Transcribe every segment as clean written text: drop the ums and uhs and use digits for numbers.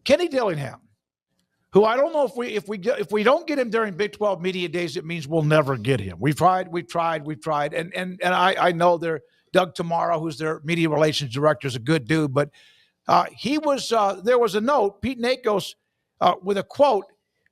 Kenny Dillingham, who I don't know if we don't get him during Big 12 media days, it means we'll never get him. We've tried, and I know Doug Tamara, who's their media relations director, is a good dude, but there was a note, Pete Nakos, with a quote.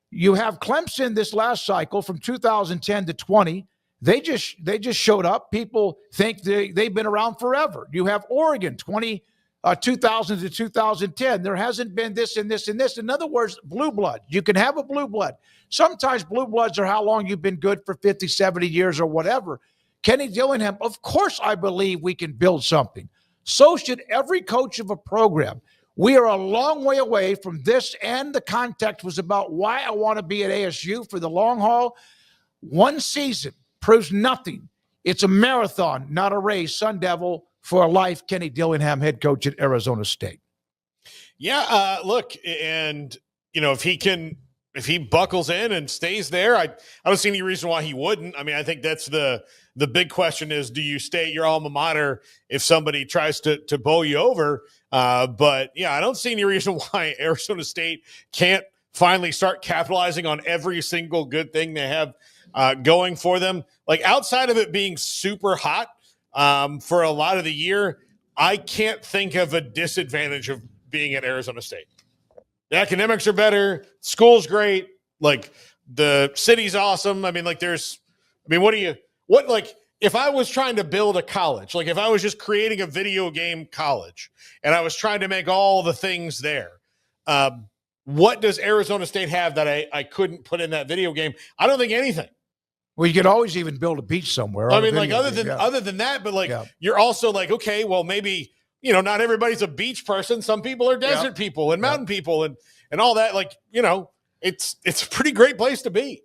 You have Clemson this last cycle from 2010 to 20. They just showed up. People think they've been around forever. You have Oregon 2000 to 2010. There hasn't been this and this and this. In other words, blue blood. You can have a blue blood. Sometimes blue bloods are how long you've been good for 50, 70 years or whatever. Kenny Dillingham, of course I believe we can build something. So should every coach of a program. We are a long way away from this, and the context was about why I want to be at ASU for the long haul. One season proves nothing. It's a marathon, not a race. Sun Devil for life. Kenny Dillingham, head coach at Arizona State. Yeah, look, and if he buckles in and stays there, I don't see any reason why he wouldn't. I mean, I think that's the big question is, do you stay at your alma mater if somebody tries to bowl you over? But yeah, I don't see any reason why Arizona State can't finally start capitalizing on every single good thing they have going for them. Like, outside of it being super hot for a lot of the year, I can't think of a disadvantage of being at Arizona State. The academics are better. School's great. Like, the city's awesome. I mean, if I was trying to build a college, like if I was just creating a video game college and I was trying to make all the things there, what does Arizona State have that I couldn't put in that video game? I don't think anything. Well, you could always even build a beach somewhere. I mean, like, other than that, but you're also like, okay, well, maybe, not everybody's a beach person. Some people are desert people and mountain people and all that. Like, it's a pretty great place to be.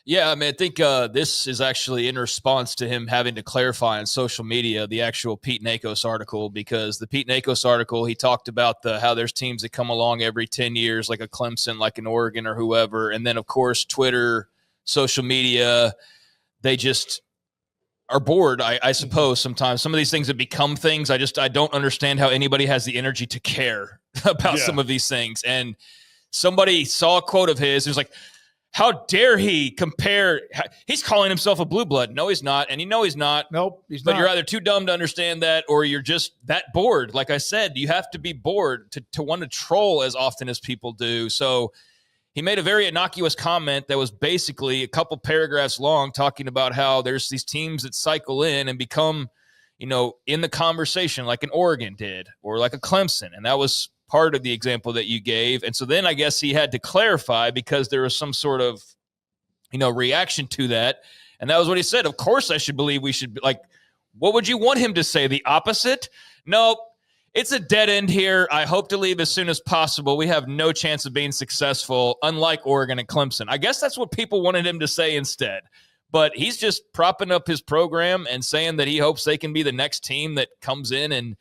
Yeah, I mean, I think this is actually in response to him having to clarify on social media the actual Pete Nakos article, because the Pete Nakos article, he talked about how there's teams that come along every 10 years, like a Clemson, like an Oregon or whoever. And then, of course, Twitter, social media, they just are bored, I suppose, sometimes. Some of these things have become things. I don't understand how anybody has the energy to care about some of these things. And somebody saw a quote of his, who's like, how dare he compare? He's calling himself a blue blood. No, he's not. And he's not. Nope, he's not. But you're either too dumb to understand that, or you're just that bored. Like I said, you have to be bored to want to troll as often as people do. So he made a very innocuous comment that was basically a couple paragraphs long, talking about how there's these teams that cycle in and become, in the conversation, like an Oregon did, or like a Clemson. And that was part of the example that you gave. And so then I guess he had to clarify, because there was some sort of, reaction to that. And that was what he said. Of course I should believe we should, like, what would you want him to say? The opposite? Nope. It's a dead end here. I hope to leave as soon as possible. We have no chance of being successful, unlike Oregon and Clemson. I guess that's what people wanted him to say instead. But he's just propping up his program and saying that he hopes they can be the next team that comes in and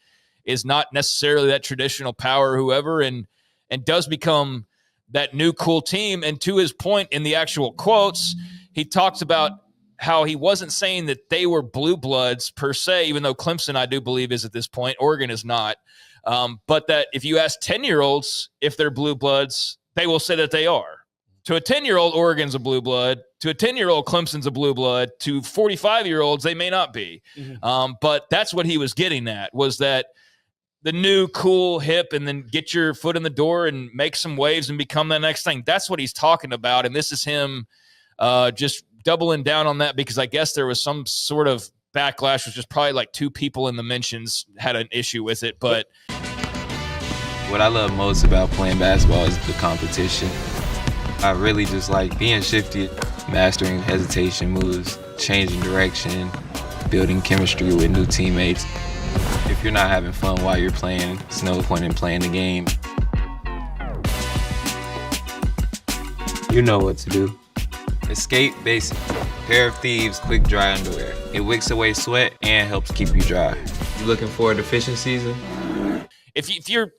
is not necessarily that traditional power or whoever, and does become that new cool team. And to his point in the actual quotes, he talks about how he wasn't saying that they were blue bloods per se, even though Clemson, I do believe, is at this point. Oregon is not. But that if you ask 10-year-olds if they're blue bloods, they will say that they are. To a 10-year-old, Oregon's a blue blood. To a 10-year-old, Clemson's a blue blood. To 45-year-olds, they may not be. Mm-hmm. But that's what he was getting at, was that the new, cool, hip, and then get your foot in the door and make some waves and become the next thing. That's what he's talking about. And this is him just doubling down on that, because I guess there was some sort of backlash, which is probably like two people in the mentions had an issue with it. But what I love most about playing basketball is the competition. I really just like being shifty, mastering hesitation moves, changing direction, building chemistry with new teammates. If you're not having fun while you're playing, there's no point in playing the game. You know what to do. Escape Basic. Pair of Thieves quick dry underwear. It wicks away sweat and helps keep you dry. You looking forward to fishing season? If you're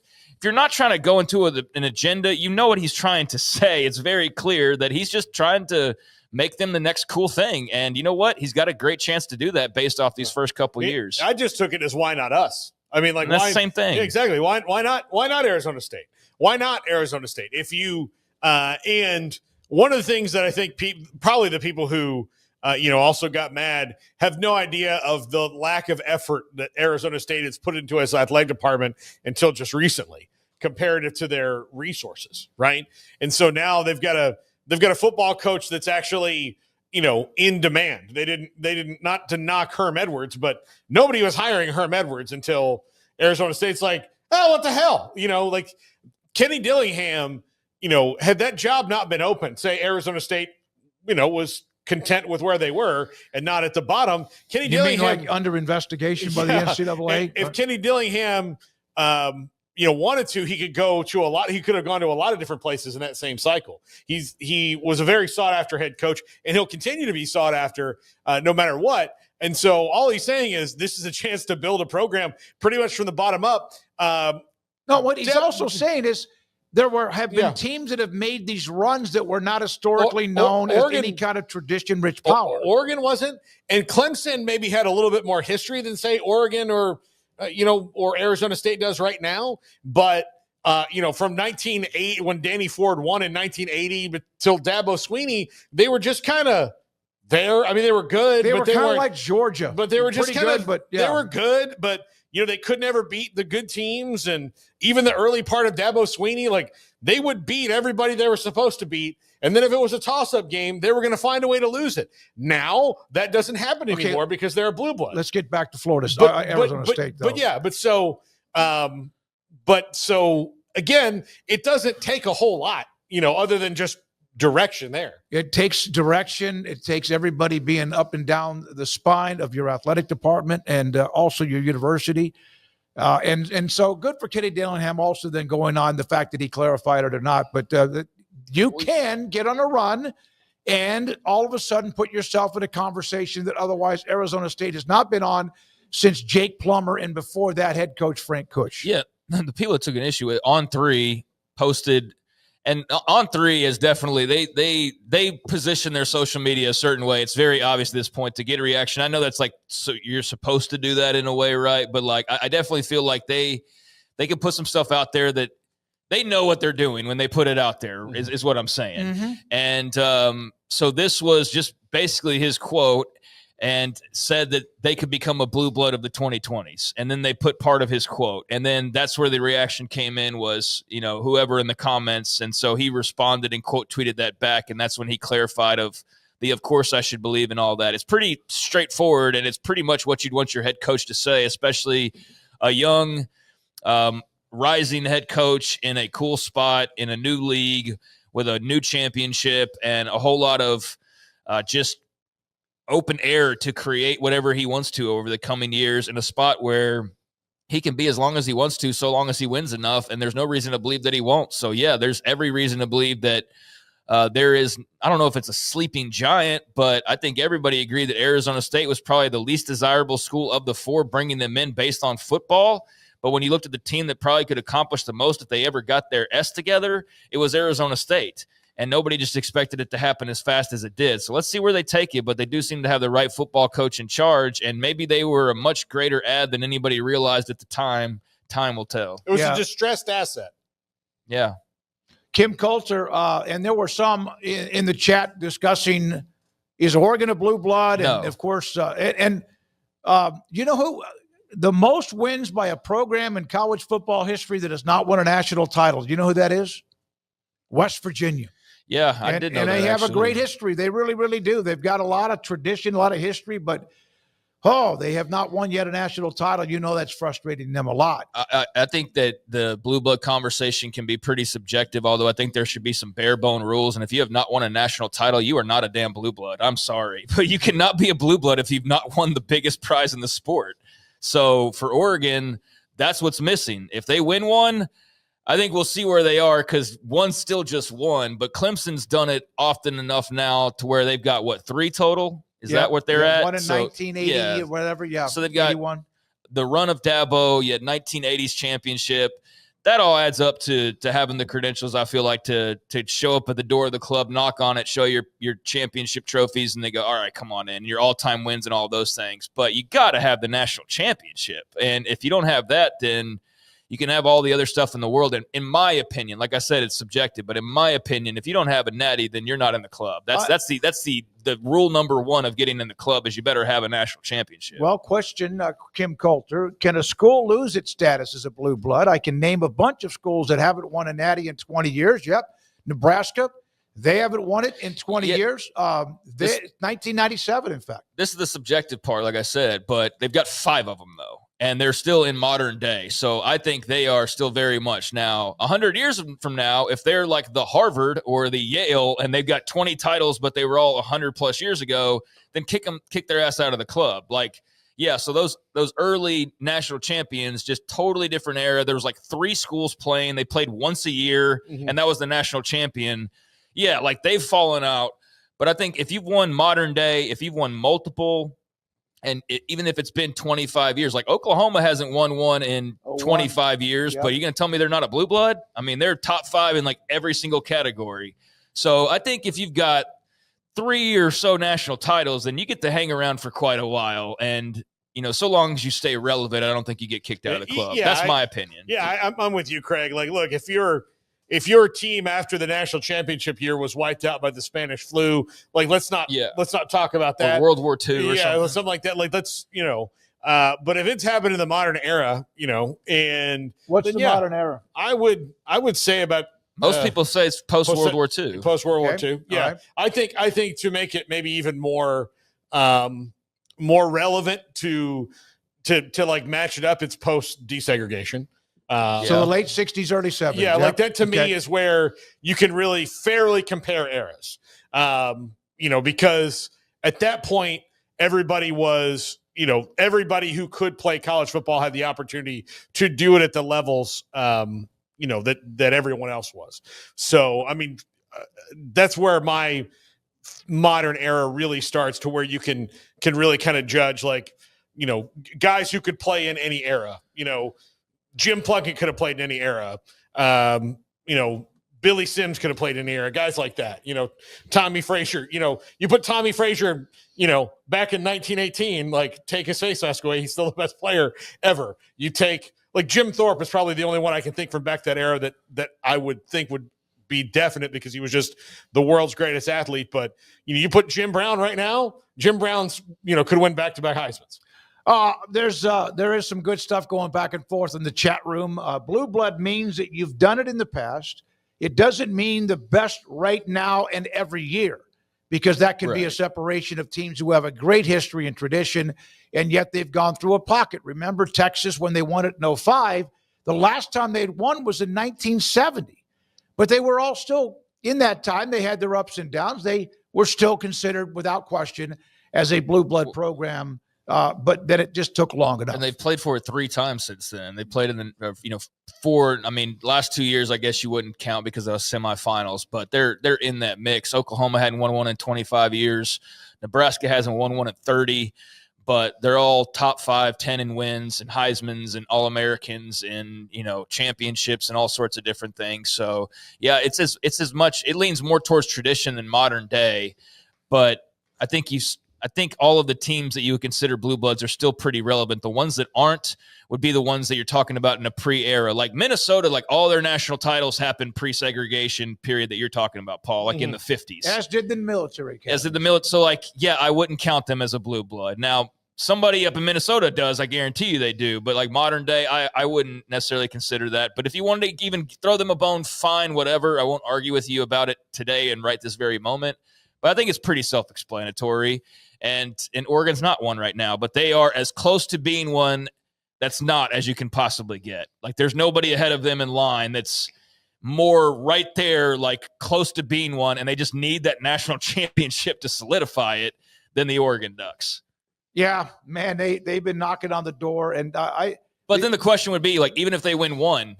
not trying to go into an agenda, you know what he's trying to say. It's very clear that he's just trying to make them the next cool thing. And you know what? He's got a great chance to do that based off these first couple years. I just took it as why not us? I mean, like, that's the same thing. Yeah, exactly. Why not Arizona State? Why not Arizona State? If you and one of the things that I think probably the people who also got mad have no idea of the lack of effort that Arizona State has put into its athletic department until just recently, comparative to their resources, right? And so now they've got a football coach that's actually in demand. They didn't not to knock Herm Edwards, but nobody was hiring Herm Edwards until Arizona State's like, oh, what the hell? Like Kenny Dillingham, had that job not been open, say Arizona State, was content with where they were and not at the bottom. Kenny Dillingham, like under investigation by the NCAA. If Kenny Dillingham, wanted to, he could go to a lot. He could have gone to a lot of different places in that same cycle. He was a very sought after head coach, and he'll continue to be sought after no matter what. And so all he's saying is this is a chance to build a program pretty much from the bottom up. No, what he's also saying is there have been teams that have made these runs that were not historically known as any kind of tradition-rich power. Oregon wasn't, and Clemson maybe had a little bit more history than, say, Oregon or Arizona State does right now. But, from 1980, when Danny Ford won in 1980, but till Dabo Swinney, they were just kind of there. I mean, they were good. They were kind of like Georgia. But they were just kind of, but they were good, but they could never beat the good teams. And even the early part of Dabo Swinney, like they would beat everybody they were supposed to beat. And then if it was a toss-up game, they were going to find a way to lose it. Now that doesn't happen anymore because they're a blue blood. Let's get back to Florida, Arizona State. Though. But so again, it doesn't take a whole lot, other than just direction there. It takes direction. It takes everybody being up and down the spine of your athletic department and also your university. And so good for Kenny Dillingham also then going on the fact that he clarified it or not. But you can get on a run and all of a sudden put yourself in a conversation that otherwise Arizona State has not been on since Jake Plummer and before that head coach Frank Kush. Yeah, the people that took an issue with On3 posted – and On3 is definitely they position their social media a certain way. It's very obvious at this point to get a reaction. I know that's like so you're supposed to do that in a way, right? But like I definitely feel like they can put some stuff out there that they know what they're doing when they put it out there. Is what I'm saying. Mm-hmm. And so this was just basically his quote. And said that they could become a blue blood of the 2020s. And then they put part of his quote. And then that's where the reaction came in was, whoever in the comments. And so he responded and quote tweeted that back. And that's when he clarified of course I should believe in all that. It's pretty straightforward. And it's pretty much what you'd want your head coach to say, especially a young rising head coach in a cool spot in a new league with a new championship and a whole lot of just open air to create whatever he wants to over the coming years in a spot where he can be as long as he wants to, so long as he wins enough. And there's no reason to believe that he won't. So yeah, there's every reason to believe that there is, I don't know if it's a sleeping giant, but I think everybody agreed that Arizona State was probably the least desirable school of the four, bringing them in based on football. But when you looked at the team that probably could accomplish the most if they ever got their S together, it was Arizona State. And nobody just expected it to happen as fast as it did. So let's see where they take it, but they do seem to have the right football coach in charge, and maybe they were a much greater ad than anybody realized at the time. Time will tell. It was a distressed asset. Yeah. Kim Coulter, and there were some in the chat discussing, is Oregon a blue blood? No. And, of course, you know who? The most wins by a program in college football history that has not won a national title. Do you know who that is? West Virginia. Yeah, I did know that. And they have actually a great history. They really, really do. They've got a lot of tradition, a lot of history, but, they have not won yet a national title. That's frustrating them a lot. I think that the blue blood conversation can be pretty subjective, although I think there should be some bare bone rules. And if you have not won a national title, you are not a damn blue blood. I'm sorry. But you cannot be a blue blood if you've not won the biggest prize in the sport. So for Oregon, that's what's missing. If they win one, I think we'll see where they are because one's still just one, but Clemson's done it often enough now to where they've got, 3 total? Is that what they're at? One in 1980 or whatever, yeah. So they've got 81. The run of Dabo, you had 1980s championship. That all adds up to having the credentials, I feel like, to show up at the door of the club, knock on it, show your championship trophies, and they go, all right, come on in, your all-time wins and all those things. But you got to have the national championship. And if you don't have that, then – You can have all the other stuff in the world. And in my opinion, like I said, it's subjective, but in my opinion, if you don't have a natty, then you're not in the club. That's the rule number one of getting in the club is you better have a national championship. Well, question, Kim Coulter, can a school lose its status as a blue blood? I can name a bunch of schools that haven't won a natty in 20 years. Yep. Nebraska, they haven't won it in 20 years. 1997, in fact. This is the subjective part, like I said, but they've got 5 of them, though. And they're still in modern day. So I think they are still very much now 100 years from now, if they're like the Harvard or the Yale and they've got 20 titles, but they were all 100 plus years ago, then kick their ass out of the club. Like, yeah. So those early national champions, just totally different era. There was like 3 schools playing. They played once a year and that was the national champion. Yeah. Like they've fallen out. But I think if you've won modern day, if you've won multiple, and even if it's been 25 years, like Oklahoma hasn't won one in 25 years, but you're going to tell me they're not a blue blood? I mean, they're top 5 in like every single category. So I think if you've got 3 or so national titles, then you get to hang around for quite a while. And, so long as you stay relevant, I don't think you get kicked out of the club. Yeah, that's my opinion. Yeah, I'm with you, Craig. Like, look, if your team after the national championship year was wiped out by the Spanish flu, like let's not talk about that. Or World War II or something like that. Like let's but if it's happened in the modern era, and what's the modern era? I would say about most people say it's post World War II. Post World War II. Yeah, right. I think to make it maybe even more relevant to like match it up, it's post desegregation. So the late 60s, early 70s. Yeah, like that to me is where you can really fairly compare eras. Because at that point, everybody everybody who could play college football had the opportunity to do it at the levels, that everyone else was. So, I mean, that's where my modern era really starts, to where you can really kind of judge, like, guys who could play in any era, Jim Plunkett could have played in any era. Billy Sims could have played in any era. Guys like that. Tommy Frazier. You put Tommy Frazier, back in 1918, like, take his face mask away, he's still the best player ever. You take, like, Jim Thorpe is probably the only one I can think from back that era that I would think would be definite, because he was just the world's greatest athlete. But you put Jim Brown right now. Jim Brown's could win back-to-back Heismans. There is some good stuff going back and forth in the chat room. Blue blood means that you've done it in the past. It doesn't mean the best right now and every year, because that can be a separation of teams who have a great history and tradition, and yet they've gone through a pocket. Remember Texas when they won it in 2005? The last time they'd won was in 1970. But they were all still, in that time, they had their ups and downs. They were still considered, without question, as a blue blood program. But then it just took long enough. And they've played for it 3 times since then. They played in the, 4. I mean, last 2 years, I guess you wouldn't count because of those semifinals, but they're in that mix. Oklahoma hadn't won one in 25 years. Nebraska hasn't won one in 30, but they're all top 5, 10 in wins and Heismans and All-Americans and, championships and all sorts of different things. So yeah, it's as much, it leans more towards tradition than modern day, but I think all of the teams that you would consider blue bloods are still pretty relevant. The ones that aren't would be the ones that you're talking about in a pre-era. Like Minnesota, like all their national titles happened pre-segregation period that you're talking about, Paul, like in the 50s. As did the military. As did the military. So, like, yeah, I wouldn't count them as a blue blood. Now, somebody up in Minnesota does. I guarantee you they do. But, like, modern day, I wouldn't necessarily consider that. But if you wanted to even throw them a bone, fine, whatever. I won't argue with you about it today and right this very moment. But I think it's pretty self-explanatory. And Oregon's not one right now, but they are as close to being one that's not as you can possibly get. Like, there's nobody ahead of them in line that's more right there, like close to being one, and they just need that national championship to solidify it than the Oregon Ducks. Yeah, man, they've been knocking on the door, and But then the question would be, like, even if they win one,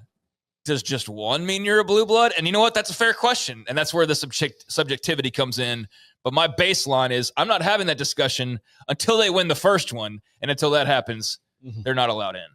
does just one mean you're a blue blood? And you know what? That's a fair question, and that's where the subjectivity comes in. But my baseline is I'm not having that discussion until they win the first one, and until that happens, they're not allowed in.